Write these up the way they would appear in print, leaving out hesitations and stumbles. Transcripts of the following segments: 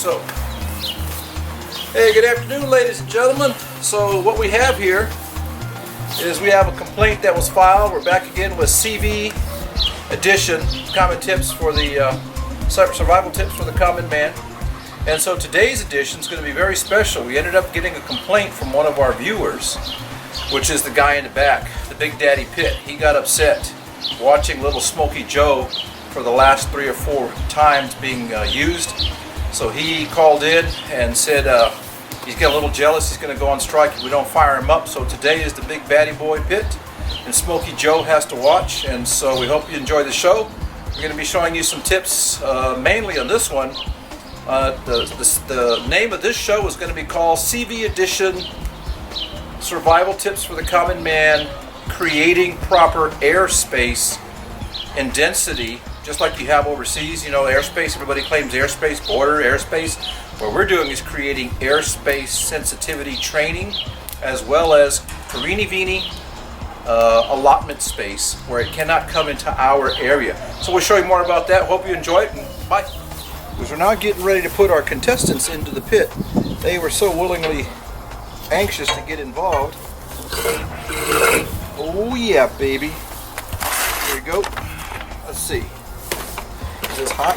So, hey, good afternoon, ladies and gentlemen. So what we have here is we have a complaint that was filed. We're back again with CV edition, common tips for the survival tips for the common man. And so today's edition is going to be very special. We ended up getting a complaint from one of our viewers, which is the guy in the back, the Big Daddy Pit. He got upset watching Little Smoky Joe for the last 3 or 4 times being used. So he called in and said he's getting a little jealous. He's going to go on strike if we don't fire him up. So today is the Big Baddie Boy Pit, and Smoky Joe has to watch. And so we hope you enjoy the show. We're going to be showing you some tips, mainly on this one. The name of this show is going to be called CV Edition Survival Tips for the Common Man, Creating Proper Airspace and Density, just like you have overseas. You know, airspace, everybody claims airspace, border airspace. What we're doing is creating airspace sensitivity training, as well as Carini-Vini allotment space where it cannot come into our area. So we'll show you more about that. Hope you enjoy it, and bye. Because we're now getting ready to put our contestants into the pit. They were so willingly anxious to get involved. Oh yeah, baby. Here we go. Let's see. Is this hot?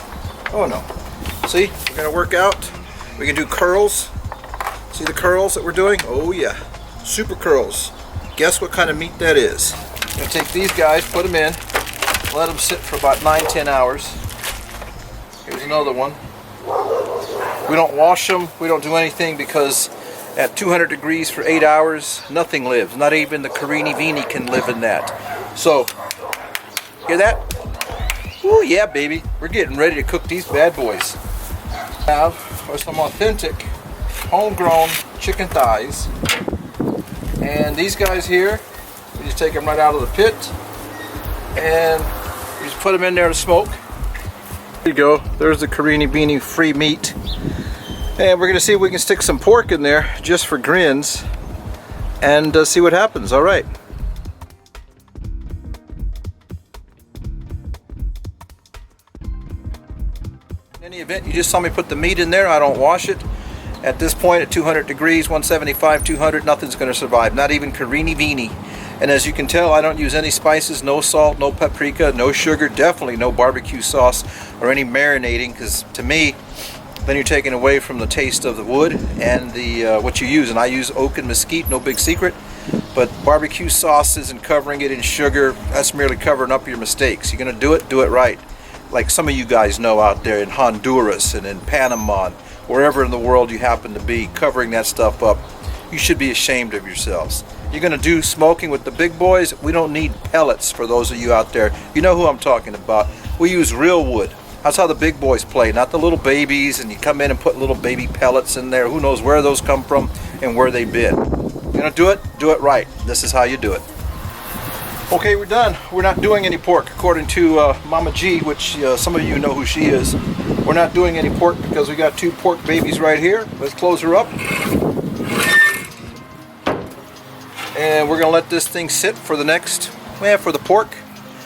Oh no. See, we're gonna work out. We can do curls. See the curls that we're doing? Oh yeah. Super curls. Guess what kind of meat that is? I'm gonna take these guys, put them in, let them sit for about 9-10 hours. Here's another one. We don't wash them, we don't do anything, because at 200 degrees for 8 hours, nothing lives. Not even the Carini-Vini can live in that. So, hear that? Oh yeah, baby. We're getting ready to cook these bad boys. We have some authentic, homegrown chicken thighs. And these guys here, we just take them right out of the pit, and we just put them in there to smoke. There you go. There's the Carini-Vini free meat. And we're going to see if we can stick some pork in there just for grins and see what happens. All right. In any event, you just saw me put the meat in there. I don't wash it. At this point, at 200 degrees, 175, 200, nothing's going to survive. Not even Carini-Vini. And as you can tell, I don't use any spices, no salt, no paprika, no sugar, definitely no barbecue sauce or any marinating, because to me, then you're taking away from the taste of the wood and the what you use. And I use oak and mesquite, no big secret. But barbecue sauces and covering it in sugar, that's merely covering up your mistakes. You're going to do it right. Like some of you guys know out there in Honduras and in Panama, and wherever in the world you happen to be, covering that stuff up, you should be ashamed of yourselves. You're going to do smoking with the big boys. We don't need pellets. For those of you out there, you know who I'm talking about. We use real wood. That's how the big boys play, not the little babies, and you come in and put little baby pellets in there. Who knows where those come from and where they've been. You're going to do it right. This is how you do it. Okay, we're done. We're not doing any pork, according to Mama G, which some of you know who she is. We're not doing any pork because we got 2 pork babies right here. Let's close her up. And we're going to let this thing sit for the next, for the pork.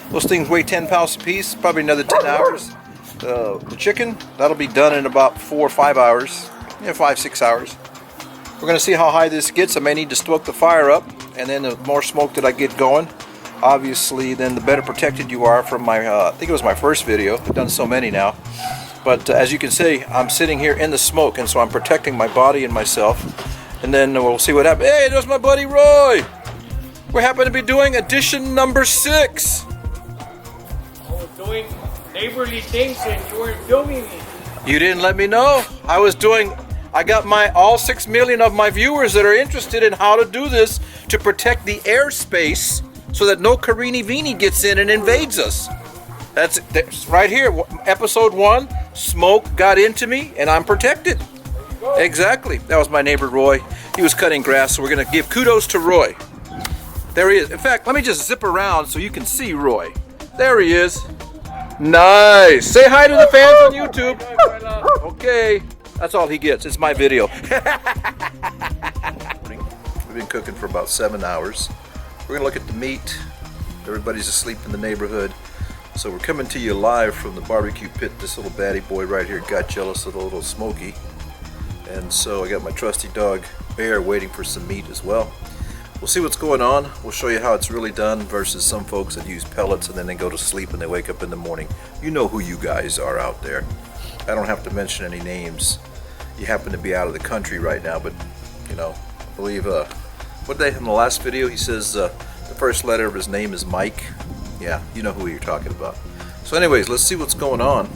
Those things weigh 10 pounds a piece, probably another 10 hours. The chicken, that'll be done in about 4 or 5 hours. 5-6 hours. We're going to see how high this gets. I may need to stoke the fire up, and then the more smoke that I get going, obviously, then the better protected you are from my, I think it was my first video. I've done so many now. But as you can see, I'm sitting here in the smoke, and so I'm protecting my body and myself. And then we'll see what happens. Hey, there's my buddy Roy. We happen to be doing edition number 6. I was doing neighborly things and you weren't filming me. You didn't let me know. I got all 6 million of my viewers that are interested in how to do this to protect the airspace so that no Carini-Vini gets in and invades us. That's right here. Episode 1, smoke got into me and I'm protected. Exactly. That was my neighbor Roy. He was cutting grass, so we're going to give kudos to Roy. There he is. In fact, let me just zip around so you can see Roy. There he is. Nice. Say hi to the fans on YouTube. Okay. That's all he gets. It's my video. We've been cooking for about 7 hours. We're going to look at the meat. Everybody's asleep in the neighborhood. So we're coming to you live from the barbecue pit. This little baddie boy right here got jealous of the little Smoky. And so I got my trusty dog Bear waiting for some meat as well. We'll see what's going on. We'll show you how it's really done versus some folks that use pellets and then they go to sleep and they wake up in the morning. You know who you guys are out there. I don't have to mention any names. You happen to be out of the country right now, but you know, I believe what day in the last video he says the first letter of his name is Mike. Yeah, you know who you're talking about. So anyways, let's see what's going on.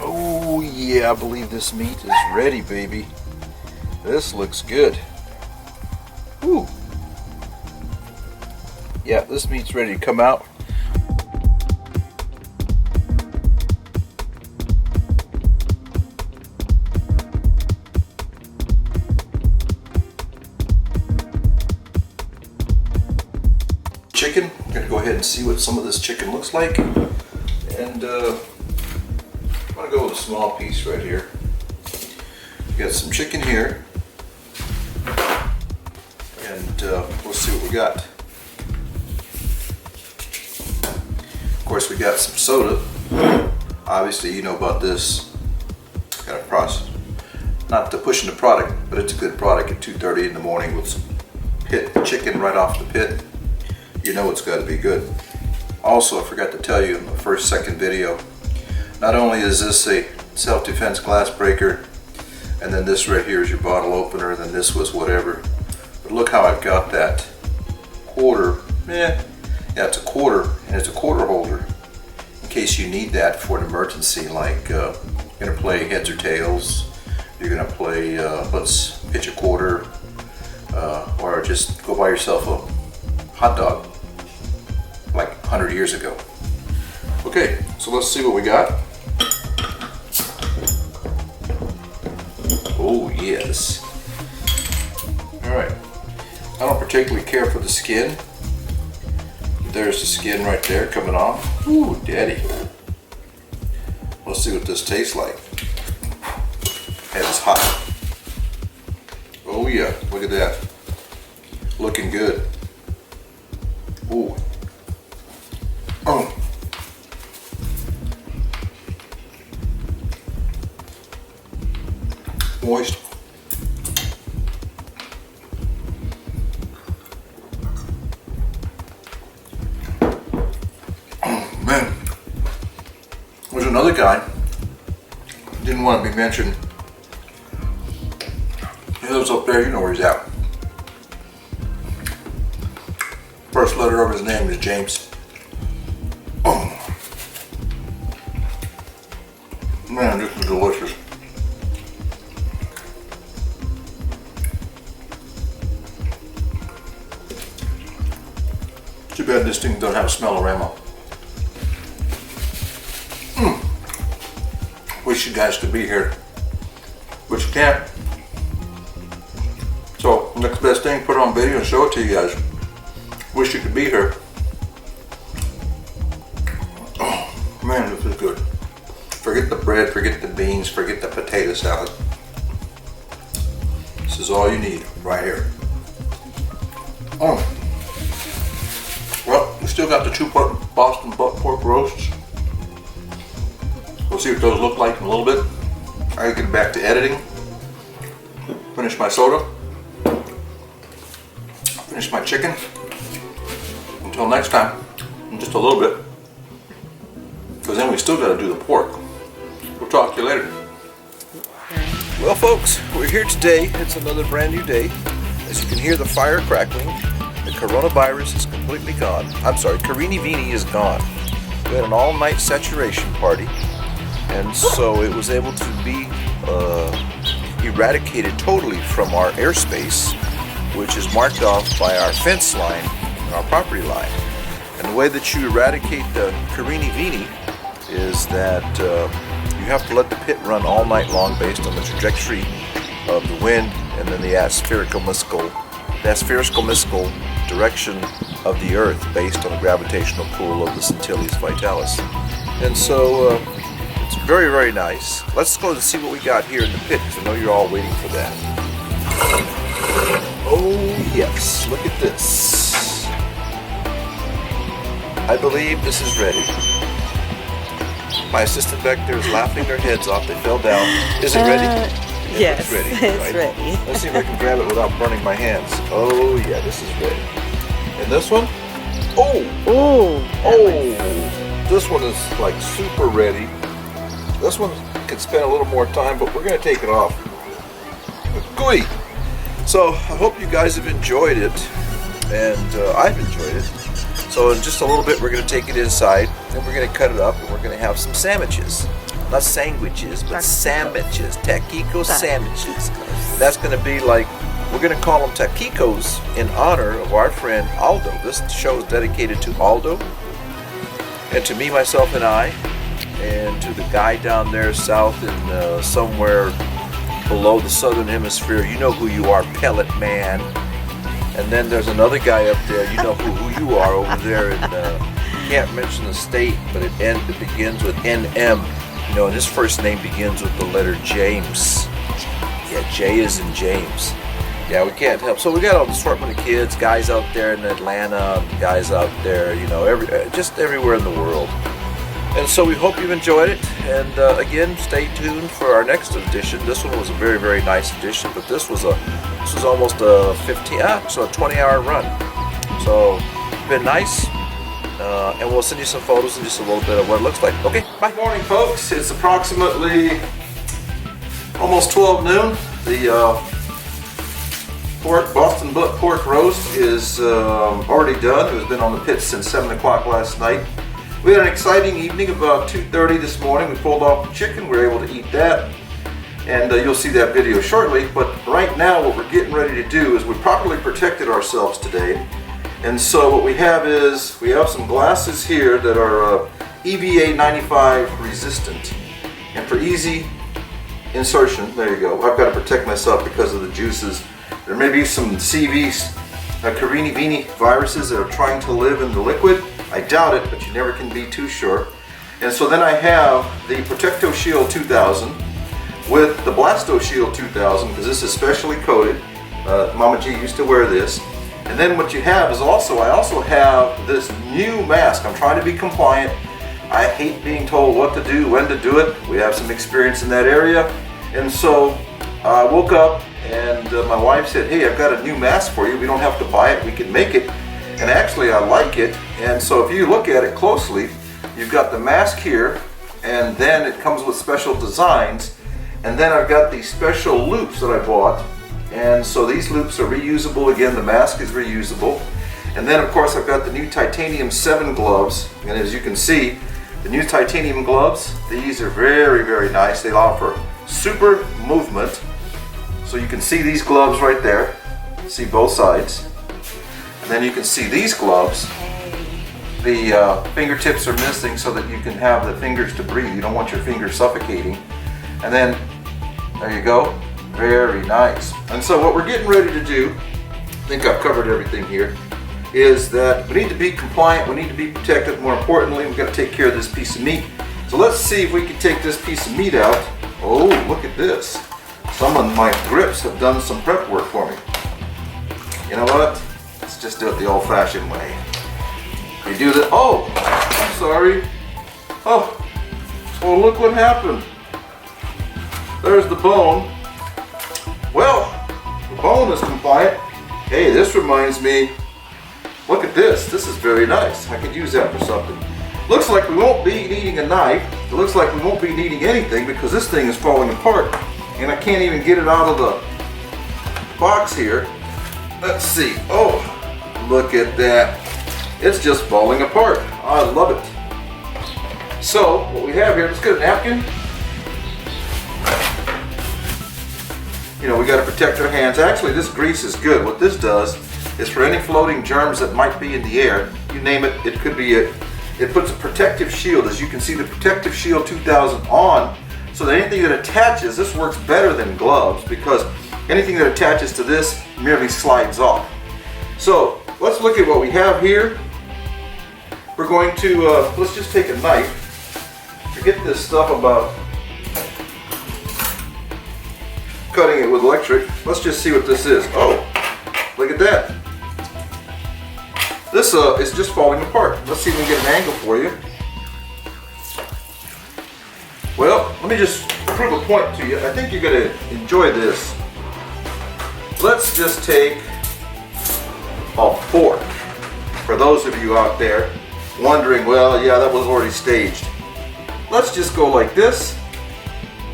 Oh yeah, I believe this meat is ready, baby. This looks good. Ooh. Yeah, this meat's ready to come out. Chicken. I'm gonna go ahead and see what some of this chicken looks like. And I'm gonna go with a small piece right here. We got some chicken here. And we'll see what we got. Of course, we got some soda. Obviously, you know about this. Got a process. Not to pushing the product, but it's a good product at 2:30 in the morning with some pit chicken right off the pit. You know it's got to be good. Also, I forgot to tell you in the second video, not only is this a self-defense glass breaker, and then this right here is your bottle opener, and then this was whatever. But look how I've got that quarter. Yeah, it's a quarter, and it's a quarter holder in case you need that for an emergency, like you're gonna play heads or tails, you're gonna play let's pitch a quarter, or just go buy yourself a hot dog like 100 years ago. Okay, so let's see what we got. Oh yes. Alright. I don't particularly care for the skin. There's the skin right there coming off. Ooh, daddy. Let's see what this tastes like. And it's hot. Oh yeah, look at that. Looking good. Ooh. Oh. Moist. Oh man. There's another guy. Didn't want to be mentioned. He lives up there, you know where he's at. First letter of his name is James. Oh. Man, this is delicious. Too bad this thing don't have a smell-o-rama. Wish you guys could be here, but you can't. So, next best thing, put it on video and show it to you guys. Wish you could be here. Oh, man, this is good. Forget the bread, forget the beans, forget the potato salad. This is all you need right here. Oh. Well, we still got the 2 Boston butt pork roasts. We'll see what those look like in a little bit. I get back to editing. Finish my soda. Finish my chicken. Until next time, in just a little bit. Because then we still got to do the pork. We'll talk to you later. Well folks, we're here today. It's another brand new day. As you can hear the fire crackling, the coronavirus is completely gone. I'm sorry, Carini Vini is gone. We had an all-night saturation party, and so it was able to be eradicated totally from our airspace, which is marked off by our fence line and our property line. And the way that you eradicate the Carini Vini is that you have to let the pit run all night long based on the trajectory of the wind and then the aspherical direction of the Earth based on the gravitational pull of the Centilius Vitalis. And so it's very, very nice. Let's go and see what we got here in the pit, because I know you're all waiting for that. Oh yes, look at this. I believe this is ready. My assistant back there is laughing their heads off. They fell down. Is it ready? Yes, It's ready. it's ready. Let's see if I can grab it without burning my hands. Oh yeah, this is ready. And this one? Oh! This one is like super ready. This one could spend a little more time, but we're gonna take it off. Gooey! So I hope you guys have enjoyed it, and I've enjoyed it. So in just a little bit, we're gonna take it inside, and we're gonna cut it up, and we're gonna have some sandwiches. Not sandwiches, but sandwiches. Taquico sandwiches. That's gonna be like, we're gonna call them taquicos in honor of our friend Aldo. This show is dedicated to Aldo, and to me, myself, and I, and to the guy down there south in somewhere below the southern hemisphere. You know who you are, Pellet Man. And then there's another guy up there. You know who you are over there in can't mention the state, but it begins with NM. You know, and his first name begins with the letter James. Yeah, J is in James. Yeah, we can't help. So we got an assortment of kids, guys out there in Atlanta, guys out there, you know, just everywhere in the world. And so we hope you've enjoyed it. And again, stay tuned for our next edition. This one was a very, very nice edition, but this was almost a 20-hour run. So it's been nice. And we'll send you some photos and just a little bit of what it looks like. Okay, bye. Good morning, folks. It's approximately almost 12 noon. The Boston butt pork roast is already done. It has been on the pit since 7 o'clock last night. We had an exciting evening about 2:30 this morning. We pulled off the chicken. We were able to eat that. And you'll see that video shortly. But right now, what we're getting ready to do is we properly protected ourselves today. And so what we have is, we have some glasses here that are EVA 95 resistant. And for easy insertion, there you go. I've got to protect myself because of the juices. There may be some CVs, Carinivini viruses that are trying to live in the liquid. I doubt it, but you never can be too sure. And so then I have the Protecto Shield 2000 with the Blasto Shield 2000, because this is specially coated. Mama G used to wear this. And then what you have is I also have this new mask. I'm trying to be compliant. I hate being told what to do, when to do it. We have some experience in that area. And so I woke up and my wife said, hey, I've got a new mask for you. We don't have to buy it, we can make it. And actually I like it. And so if you look at it closely, you've got the mask here, and then it comes with special designs. And then I've got these special loops that I bought. And so these loops are reusable. Again, the mask is reusable. And then of course I've got the new titanium 7 gloves. And as you can see, the new titanium gloves, these are very, very nice. They allow for super movement. So you can see these gloves right there. See both sides. And then you can see these gloves. The fingertips are missing so that you can have the fingers to breathe. You don't want your fingers suffocating. And then, there you go. Very nice. And so what we're getting ready to do, I think I've covered everything here, is that we need to be compliant, we need to be protected. More importantly, we've got to take care of this piece of meat. So let's see if we can take this piece of meat out. Oh, look at this. Some of my grips have done some prep work for me. You know what? Let's just do it the old-fashioned way. We do the, oh, I'm sorry. Oh, look what happened. There's the bone. Well, the bone is compliant. Hey, this reminds me, look at this. This is very nice. I could use that for something. Looks like we won't be needing a knife. It looks like we won't be needing anything because this thing is falling apart. And I can't even get it out of the box here. Let's see. Oh, look at that. It's just falling apart. I love it. So, what we have here, let's get a napkin. You know, we got to protect our hands. Actually, this grease is good. What this does is for any floating germs that might be in the air, you name it, it could be it puts a protective shield. As you can see, the Protective Shield 2000 on, so that anything that attaches, this works better than gloves because anything that attaches to this merely slides off. So let's look at what we have here. We're going to, let's just take a knife. Forget this stuff about cutting it with electric. Let's just see what this is. Oh, look at that. This is just falling apart. Let's see if we can get an angle for you. Well, let me just prove a point to you. I think you're going to enjoy this. Let's just take a fork. For those of you out there wondering, well, yeah, that was already staged. Let's just go like this.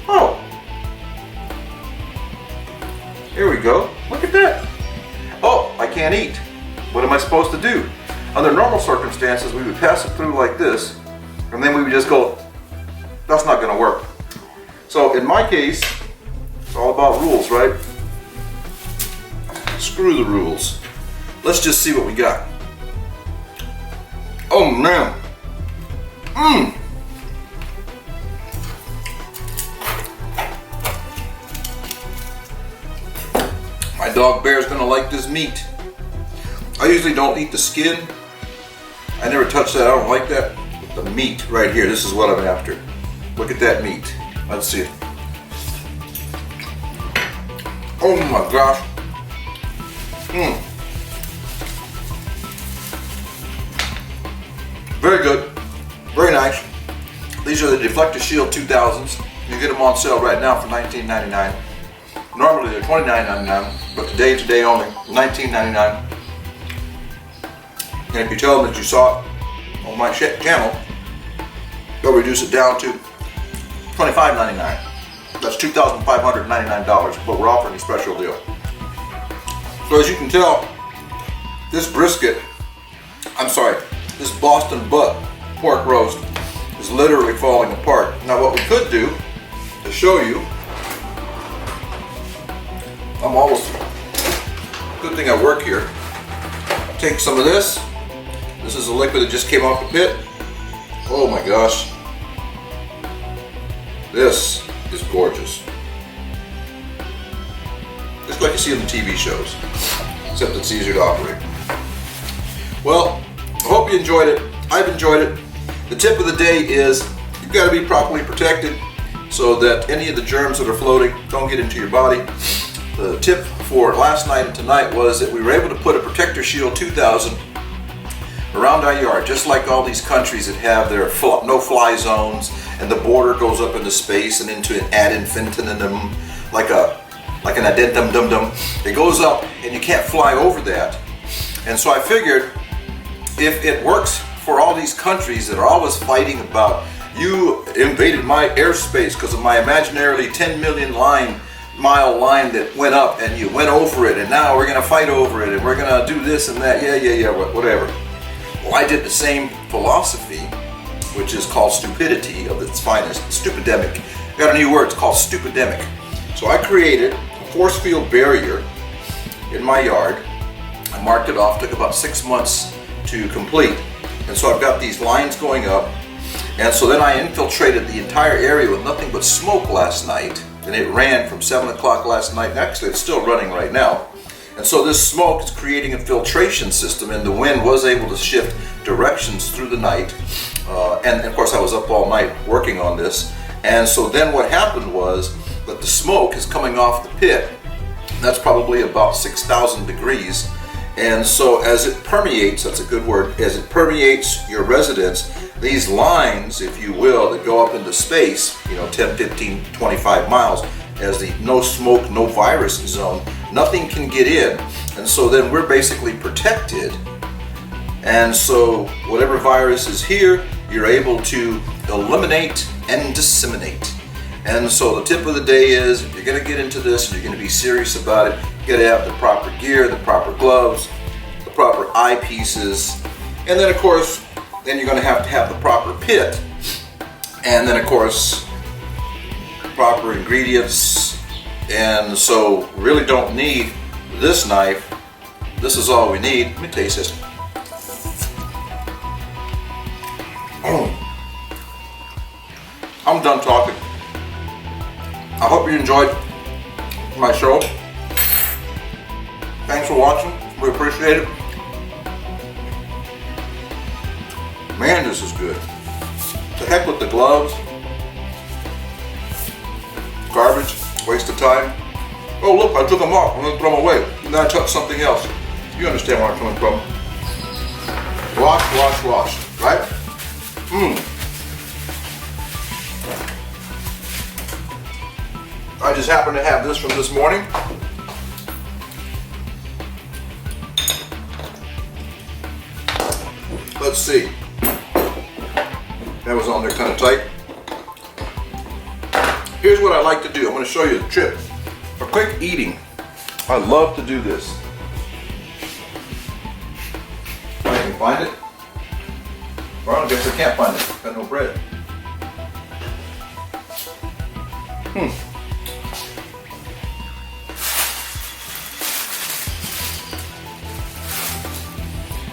Oh. Here we go. Look at that. Oh, I can't eat. What am I supposed to do? Under normal circumstances, we would pass it through like this, and then we would just go, that's not going to work. So in my case, it's all about rules, right? Screw the rules. Let's just see what we got. Oh man. Mmm. My dog Bear's gonna like this meat. I usually don't eat the skin. I never touch that, I don't like that. But the meat right here, this is what I'm after. Look at that meat. Let's see it. Oh my gosh. Mmm. Very good. Very nice. These are the Deflector Shield 2000s. You get them on sale right now for $19.99. Normally they're $29.99, but today only, $19.99. And if you tell them that you saw it on my channel, they'll reduce it down to $25.99. That's $2,599, but we're offering a special deal. So as you can tell, this brisket, this Boston butt pork roast is literally falling apart. Now what we could do to show you, good thing I work here. Take some of this. This is a liquid that just came off the pit. Oh my gosh. This is gorgeous. Just like you see in the TV shows, except it's easier to operate. Well, I hope you enjoyed it. I've enjoyed it. The tip of the day is you've got to be properly protected so that any of the germs that are floating don't get into your body. The tip for last night and tonight was that we were able to put a Protector Shield 2000 around our yard, just like all these countries that have their no-fly zones and the border goes up into space and into an ad infinitum, like an addendum dum dum. It goes up and you can't fly over that. And so I figured, if it works for all these countries that are always fighting about, you invaded my airspace because of my imaginarily 10 million mile line that went up and you went over it, and now we're going to fight over it and we're going to do this and that, yeah, whatever. Well, I did the same philosophy, which is called stupidity of its finest, stupidemic. I got a new word, it's called stupidemic. So I created a force field barrier in my yard. I marked it off, took about 6 months to complete. And so I've got these lines going up. And so then I infiltrated the entire area with nothing but smoke last night. And it ran from 7 o'clock last night. Actually, it's still running right now. And so this smoke is creating a filtration system, and the wind was able to shift directions through the night. And of course, I was up all night working on this. And so then what happened was that the smoke is coming off the pit. That's probably about 6,000 degrees. And so as it permeates, that's a good word, as it permeates your residence, these lines, if you will, that go up into space, 10, 15, 25 miles, as the no smoke, no virus zone, nothing can get in. And so then we're basically protected. And so whatever virus is here, you're able to eliminate and disseminate. And so the tip of the day is, if you're going to get into this and you're going to be serious about it, you got to have the proper gear, the proper gloves, the proper eyepieces, and then of course, then you're going to have the proper pit, and then of course, proper ingredients. And so really don't need this knife. This is all we need. Let me taste this. I'm done talking. I hope you enjoyed my show. Thanks for watching. We appreciate it. Man, this is good. To heck with the gloves. Garbage. Waste of time. Oh look, I took them off. I'm going to throw them away. And then I touched something else. You understand where I'm coming from. Wash, wash, wash. Right? I just happen to have this from this morning. Let's see. That was on there kind of tight. Here's what I like to do. I'm going to show you the trick for quick eating. I love to do this. If I can find it. Well, I guess I can't find it. Got no bread.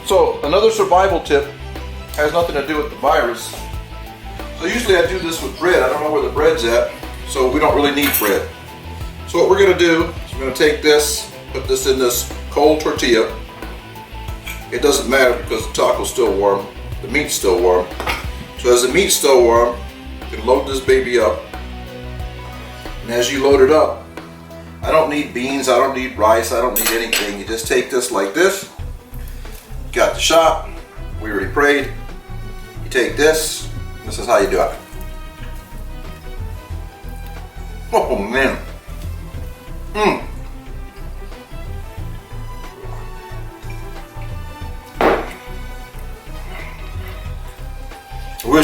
So another survival tip has nothing to do with the virus. So usually I do this with bread. I don't know where the bread's at, so we don't really need bread. So what we're going to do is we're going to take this, put this in this cold tortilla. It doesn't matter because the taco's still warm, the meat's still warm. So as the meat's still warm, you can load this baby up. And as you load it up, I don't need beans, I don't need rice, I don't need anything. You just take this like this. Got the shot, we already prayed. You take this, this is how you do it. Oh man.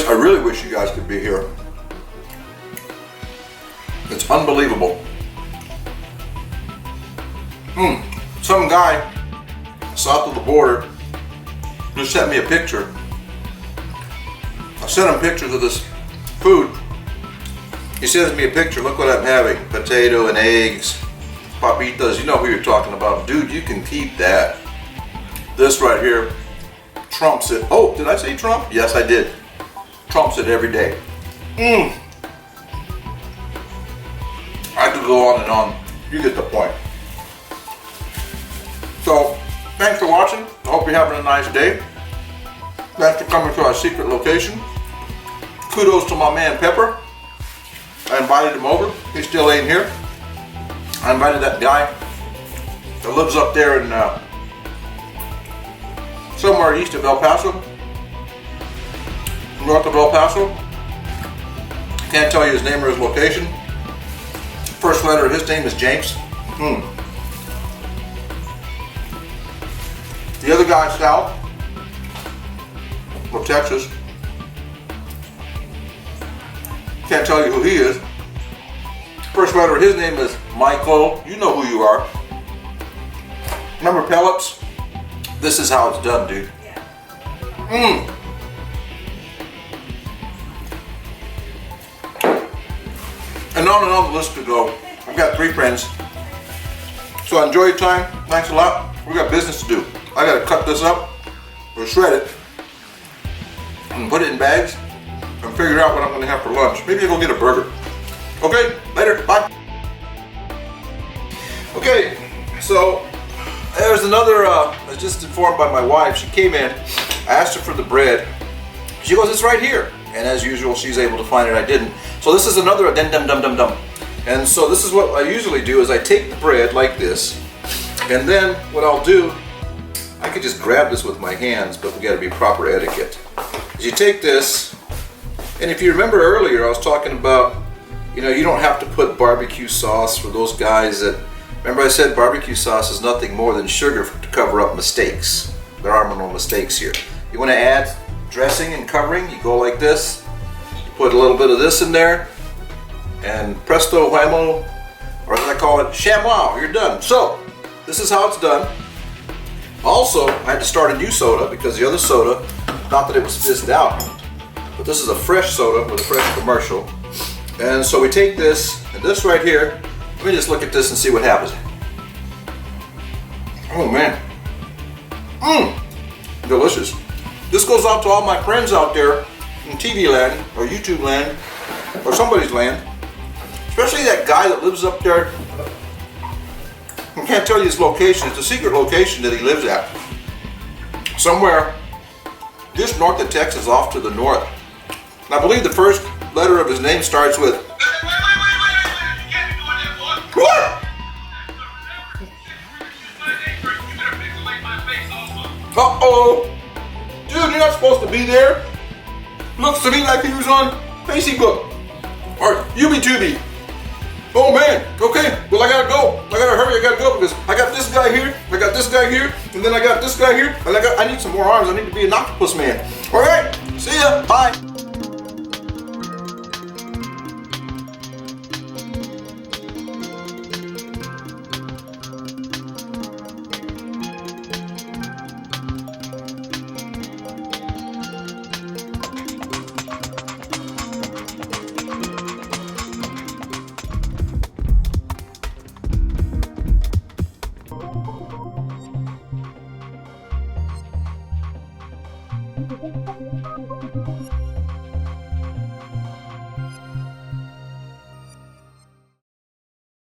I really wish you guys could be here. It's unbelievable. Some guy south of the border just sent me a picture. I sent him pictures of this food. He sends me a picture. Look what I'm having: potato and eggs, papitas. You know who you're talking about, dude. You can keep that. This right here trumps it. Oh, did I say Trump? Yes, I did. Trumps it every day. I could go on and on. You get the point. So, thanks for watching. I hope you're having a nice day. Thanks for coming to our secret location. Kudos to my man Pepper. I invited him over. He still ain't here. I invited that guy that lives up there in somewhere east of El Paso, north of El Paso. Can't tell you his name or his location. First letter of his name is James. The other guy south of Texas, can't tell you who he is. First letter of his name is MacLeod. You know who you are. Remember pellets? This is how it's done, dude. And on the list could go. I've got 3 friends. So enjoy your time. Thanks a lot. We got business to do. I gotta cut this up or shred it and put it in bags and figure out what I'm gonna have for lunch. Maybe I'll go get a burger. Okay, later, bye. Okay, so there's another, I was just informed by my wife. She came in, I asked her for the bread. She goes, it's right here. And as usual, she's able to find it, I didn't. So this is another addendum. And so this is what I usually do, is I take the bread like this, and then what I'll do, I could just grab this with my hands, but we gotta be proper etiquette. You take this, and if you remember earlier, I was talking about, you know, you don't have to put barbecue sauce for those guys that, remember I said barbecue sauce is nothing more than sugar to cover up mistakes. There are no mistakes here. You wanna add dressing and covering, you go like this, you put a little bit of this in there, and presto huemo, or as I call it, chamois, you're done. So, this is how it's done. Also, I had to start a new soda because the other soda, not that it was fizzed out, but this is a fresh soda with a fresh commercial. And so we take this, and this right here, let me just look at this and see what happens. Oh man. Delicious. This goes out to all my friends out there in TV land, or YouTube land, or somebody's land. Especially that guy that lives up there. I can't tell you his location. It's a secret location that he lives at. Somewhere just north of Texas, off to the north. And I believe the first letter of his name starts with... Wait. You can't be doing that, boy. What? Uh-oh. Dude, you're not supposed to be there. Looks to me like he was on Facebook or UbiTubi. Oh man, okay, well I gotta go. I gotta hurry, I gotta go because I got this guy here, I got this guy here, and then I got this guy here, and I need some more arms. I need to be an octopus man. All right, see ya, bye.